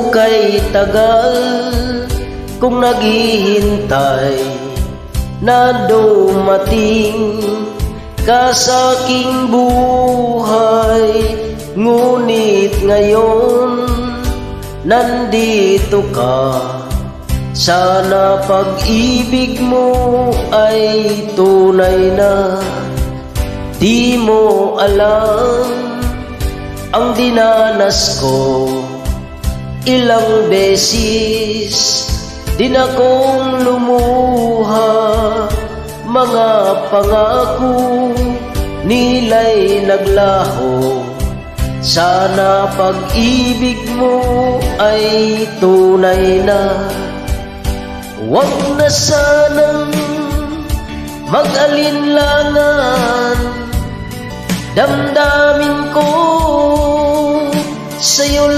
kay tagal kung naghihintay na dumating ka sa aking buhay. Ngunit ngayon nandito ka, sana pag-ibig mo ay tunay na. Di mo alam ang dinanas ko, ilang beses din akong lumuha. Mga pangako nila'y naglaho, sana pag-ibig mo ay tunay na. Huwag na sanang mag-alinlangan, damdamin ko sa'yo